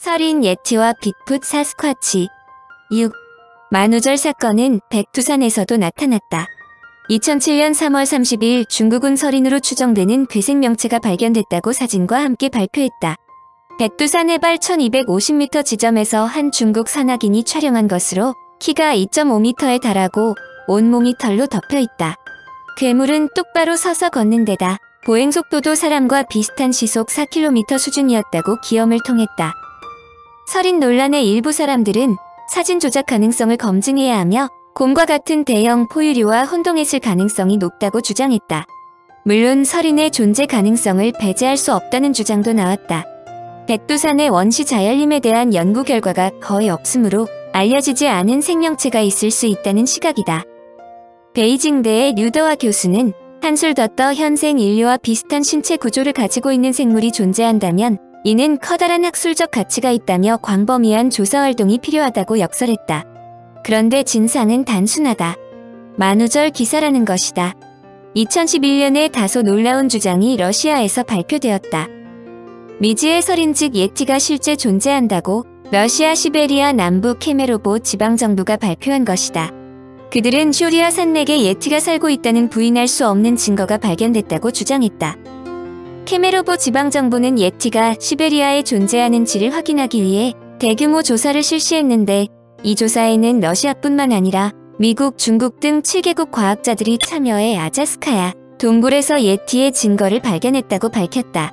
서린 예티와 빅풋 사스쿼치. 6. 만우절 사건은 백두산에서도 나타났다. 2007년 3월 30일 중국은 서린으로 추정되는 괴생명체가 발견됐다고 사진과 함께 발표했다. 백두산 해발 1250m 지점에서 한 중국 산악인이 촬영한 것으로 키가 2.5m에 달하고 온몸이 털로 덮여있다. 괴물은 똑바로 서서 걷는 데다 보행속도도 사람과 비슷한 시속 4km 수준이었다고 기염을 통했다. 서린 논란의 일부 사람들은 사진 조작 가능성을 검증해야 하며 곰과 같은 대형 포유류와 혼동했을 가능성이 높다고 주장했다. 물론 서린의 존재 가능성을 배제할 수 없다는 주장도 나왔다. 백두산의 원시 자연림에 대한 연구 결과가 거의 없으므로 알려지지 않은 생명체가 있을 수 있다는 시각이다. 베이징대의 류더와 교수는 한술 더 떠 현생 인류와 비슷한 신체 구조를 가지고 있는 생물이 존재한다면 이는 커다란 학술적 가치가 있다며 광범위한 조사 활동이 필요하다고 역설했다. 그런데 진상은 단순하다. 만우절 기사라는 것이다. 2011년에 다소 놀라운 주장이 러시아에서 발표되었다. 미지의 서린 즉 예티가 실제 존재한다고 러시아 시베리아 남부 케메로보 지방정부가 발표한 것이다. 그들은 쇼리아 산맥에 예티가 살고 있다는 부인할 수 없는 증거가 발견됐다고 주장했다. 케메로보 지방정부는 예티가 시베리아에 존재하는지를 확인하기 위해 대규모 조사를 실시했는데 이 조사에는 러시아뿐만 아니라 미국, 중국 등 7개국 과학자들이 참여해 아자스카야 동굴에서 예티의 증거를 발견했다고 밝혔다.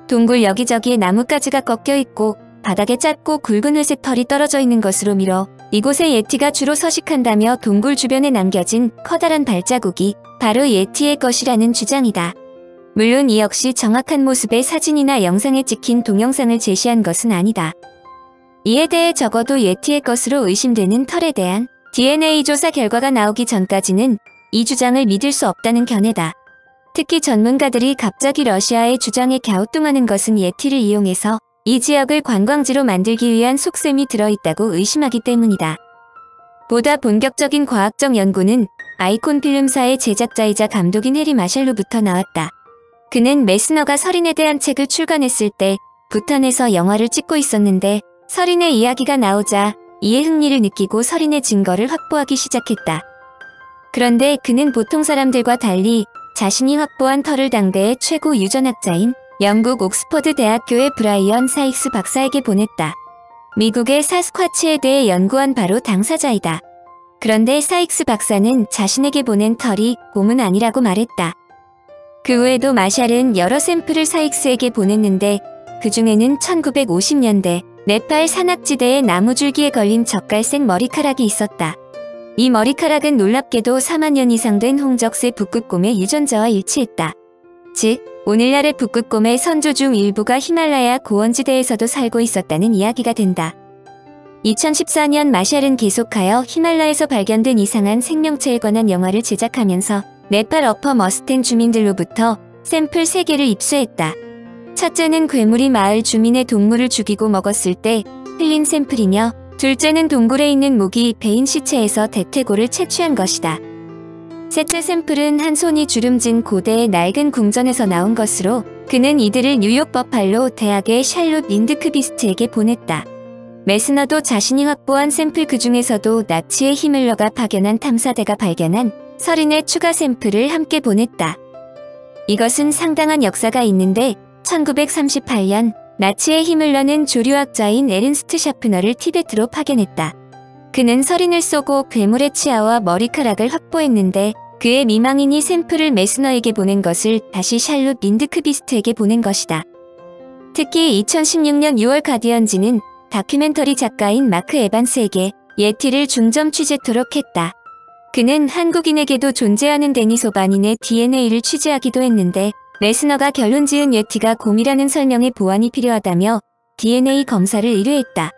동굴 여기저기에 나뭇가지가 꺾여있고 바닥에 짧고 굵은 회색 털이 떨어져 있는 것으로 미뤄 이곳에 예티가 주로 서식한다며 동굴 주변에 남겨진 커다란 발자국이 바로 예티의 것이라는 주장이다. 물론 이 역시 정확한 모습의 사진이나 영상에 찍힌 동영상을 제시한 것은 아니다. 이에 대해 적어도 예티의 것으로 의심되는 털에 대한 DNA 조사 결과가 나오기 전까지는 이 주장을 믿을 수 없다는 견해다. 특히 전문가들이 갑자기 러시아의 주장에 갸우뚱하는 것은 예티를 이용해서 이 지역을 관광지로 만들기 위한 속셈이 들어있다고 의심하기 때문이다. 보다 본격적인 과학적 연구는 아이콘 필름사의 제작자이자 감독인 해리 마샬로부터 나왔다. 그는 메스너가 서린에 대한 책을 출간했을 때 부탄에서 영화를 찍고 있었는데 서린의 이야기가 나오자 이에 흥미를 느끼고 서린의 증거를 확보하기 시작했다. 그런데 그는 보통 사람들과 달리 자신이 확보한 털을 당대의 최고 유전학자인 영국 옥스퍼드 대학교의 브라이언 사익스 박사에게 보냈다. 미국의 사스쿼치에 대해 연구한 바로 당사자이다. 그런데 사익스 박사는 자신에게 보낸 털이 곰은 아니라고 말했다. 그 외에도 마샬은 여러 샘플을 사익스에게 보냈는데 그 중에는 1950년대 네팔 산악지대의 나무줄기에 걸린 젓갈색 머리카락이 있었다. 이 머리카락은 놀랍게도 4만 년 이상 된 홍적새 북극곰의 유전자와 일치했다. 즉, 오늘날의 북극곰의 선조 중 일부가 히말라야 고원지대에서도 살고 있었다는 이야기가 된다. 2014년 마샬은 계속하여 히말라야에서 발견된 이상한 생명체에 관한 영화를 제작하면서 네팔 어퍼 머스텐 주민들로부터 샘플 3개를 입수했다. 첫째는 괴물이 마을 주민의 동물을 죽이고 먹었을 때 흘린 샘플이며 둘째는 동굴에 있는 모기 베인 시체에서 대퇴골을 채취한 것이다. 셋째 샘플은 한 손이 주름진 고대의 낡은 궁전에서 나온 것으로 그는 이들을 뉴욕 버팔로 대학의 샬롯 린드크비스트에게 보냈다. 메스너도 자신이 확보한 샘플 그 중에서도 나치의 히밀러가 파견한 탐사대가 발견한 서린의 추가 샘플을 함께 보냈다. 이것은 상당한 역사가 있는데 1938년 나치의 히밀러는 조류학자인 에른스트 샤프너를 티베트로 파견했다. 그는 서린을 쏘고 괴물의 치아와 머리카락을 확보했는데 그의 미망인이 샘플을 메스너에게 보낸 것을 다시 샬롯 린드크비스트에게 보낸 것이다. 특히 2016년 6월 가디언지는 다큐멘터리 작가인 마크 에반스에게 예티를 중점 취재토록 했다. 그는 한국인에게도 존재하는 데니소바닌의 DNA를 취재하기도 했는데 메스너가 결론 지은 예티가 곰이라는 설명에 보완이 필요하다며 DNA 검사를 의뢰했다.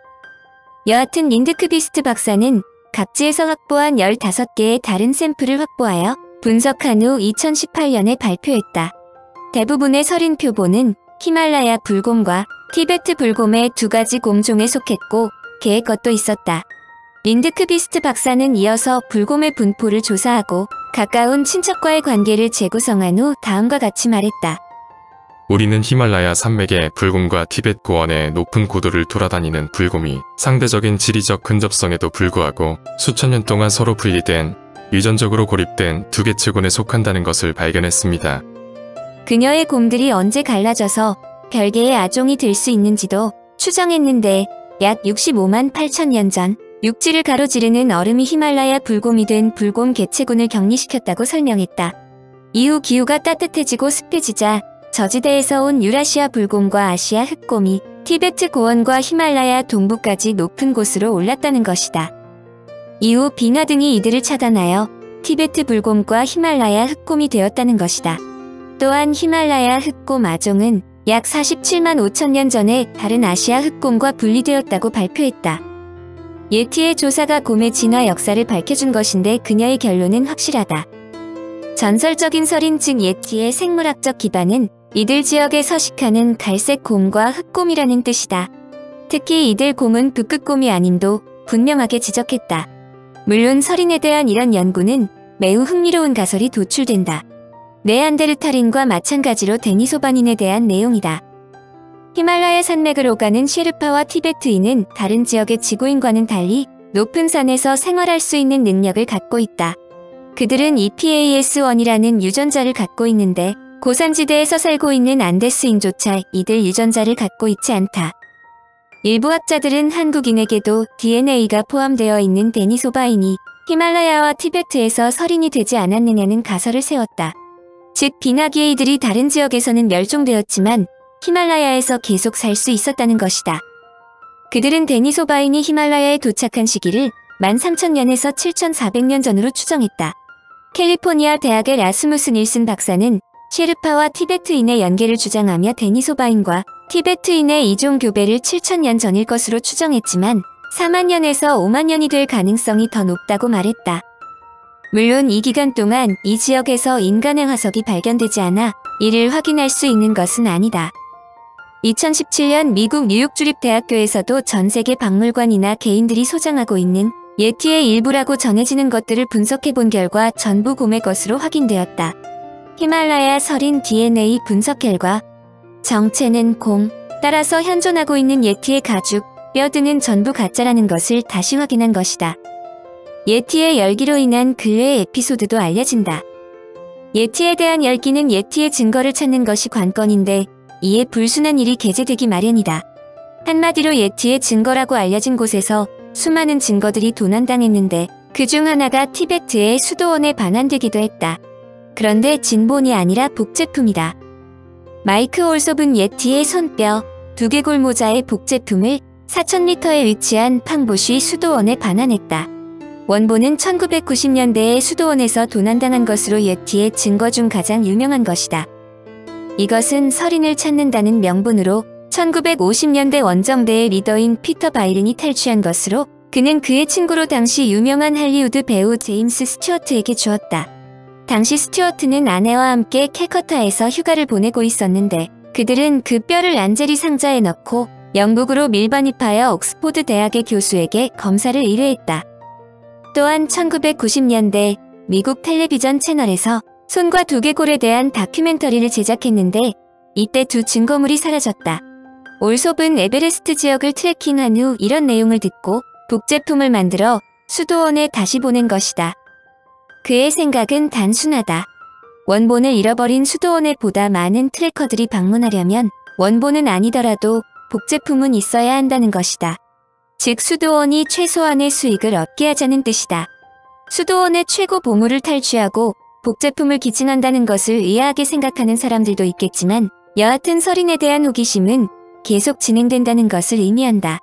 여하튼 린드크비스트 박사는 각지에서 확보한 15개의 다른 샘플을 확보하여 분석한 후 2018년에 발표했다. 대부분의 서린 표본은 히말라야 불곰과 티베트 불곰의 2가지 곰종에 속했고 개의 것도 있었다. 린드크비스트 박사는 이어서 불곰의 분포를 조사하고 가까운 친척과의 관계를 재구성한 후 다음과 같이 말했다. 우리는 히말라야 산맥의 불곰과 티벳 고원의 높은 고도를 돌아다니는 불곰이 상대적인 지리적 근접성에도 불구하고 수천 년 동안 서로 분리된, 유전적으로 고립된 두 개체군에 속한다는 것을 발견했습니다. 그녀의 곰들이 언제 갈라져서 별개의 아종이 될 수 있는지도 추정했는데 약 65만 8천 년 전 육지를 가로지르는 얼음이 히말라야 불곰이 된 불곰 개체군을 격리시켰다고 설명했다. 이후 기후가 따뜻해지고 습해지자 저지대에서 온 유라시아 불곰과 아시아 흑곰이 티베트 고원과 히말라야 동부까지 높은 곳으로 올랐다는 것이다. 이후 빙하 등이 이들을 차단하여 티베트 불곰과 히말라야 흑곰이 되었다는 것이다. 또한 히말라야 흑곰 아종은 약 47만 5천 년 전에 다른 아시아 흑곰과 분리되었다고 발표했다. 예티의 조사가 곰의 진화 역사를 밝혀준 것인데 그녀의 결론은 확실하다. 전설적인 설인 즉 예티의 생물학적 기반은 이들 지역에 서식하는 갈색 곰과 흑곰이라는 뜻이다. 특히 이들 곰은 북극곰이 아님도 분명하게 지적했다. 물론 설인에 대한 이런 연구는 매우 흥미로운 가설이 도출된다. 네안데르탈인과 마찬가지로 데니소반인에 대한 내용이다. 히말라야 산맥을 오가는 셰르파와 티베트인은 다른 지역의 지구인과는 달리 높은 산에서 생활할 수 있는 능력을 갖고 있다. 그들은 EPAS1이라는 유전자를 갖고 있는데 고산지대에서 살고 있는 안데스인조차 이들 유전자를 갖고 있지 않다. 일부 학자들은 한국인에게도 DNA가 포함되어 있는 데니소바인이 히말라야와 티베트에서 설인이 되지 않았느냐는 가설을 세웠다. 즉 빙하기에 이들이 다른 지역에서는 멸종되었지만 히말라야에서 계속 살 수 있었다는 것이다. 그들은 데니소바인이 히말라야에 도착한 시기를 13,000년에서 7,400년 전으로 추정했다. 캘리포니아 대학의 라스무스 닐슨 박사는 셰르파와 티베트인의 연계를 주장하며 데니소바인과 티베트인의 이종 교배를 7,000년 전일 것으로 추정했지만 4만 년에서 5만 년이 될 가능성이 더 높다고 말했다. 물론 이 기간 동안 이 지역에서 인간의 화석이 발견되지 않아 이를 확인할 수 있는 것은 아니다. 2017년 미국 뉴욕주립대학교에서도 전 세계 박물관이나 개인들이 소장하고 있는 예티의 일부라고 전해지는 것들을 분석해본 결과 전부 곰의 것으로 확인되었다. 히말라야 설인 DNA 분석 결과 정체는 곰, 따라서 현존하고 있는 예티의 가죽, 뼈 등은 전부 가짜라는 것을 다시 확인한 것이다. 예티의 열기로 인한 근래의 에피소드도 알려진다. 예티에 대한 열기는 예티의 증거를 찾는 것이 관건인데 이에 불순한 일이 게재되기 마련이다. 한마디로 예티의 증거라고 알려진 곳에서 수많은 증거들이 도난당했는데 그중 하나가 티베트의 수도원에 반환되기도 했다. 그런데 진본이 아니라 복제품이다. 마이크 올섭은 예티의 손뼈, 두개골 모자의 복제품을 4,000m에 위치한 팡보쉬 수도원에 반환했다. 원본은 1990년대에 수도원에서 도난당한 것으로 예티의 증거 중 가장 유명한 것이다. 이것은 설인을 찾는다는 명분으로 1950년대 원정대의 리더인 피터 바이른이 탈취한 것으로 그는 그의 친구로 당시 유명한 할리우드 배우 제임스 스튜어트에게 주었다. 당시 스튜어트는 아내와 함께 캘커타에서 휴가를 보내고 있었는데 그들은 그 뼈를 란제리 상자에 넣고 영국으로 밀반입하여 옥스포드 대학의 교수에게 검사를 의뢰했다. 또한 1990년대 미국 텔레비전 채널에서 손과 두개골에 대한 다큐멘터리를 제작했는데 이때 두 증거물이 사라졌다. 올섭은 에베레스트 지역을 트레킹한 후 이런 내용을 듣고 복제품을 만들어 수도원에 다시 보낸 것이다. 그의 생각은 단순하다. 원본을 잃어버린 수도원에 보다 많은 트래커들이 방문하려면 원본은 아니더라도 복제품은 있어야 한다는 것이다. 즉 수도원이 최소한의 수익을 얻게 하자는 뜻이다. 수도원의 최고 보물을 탈취하고 복제품을 기증한다는 것을 의아하게 생각하는 사람들도 있겠지만 여하튼 설인에 대한 호기심은 계속 진행된다는 것을 의미한다.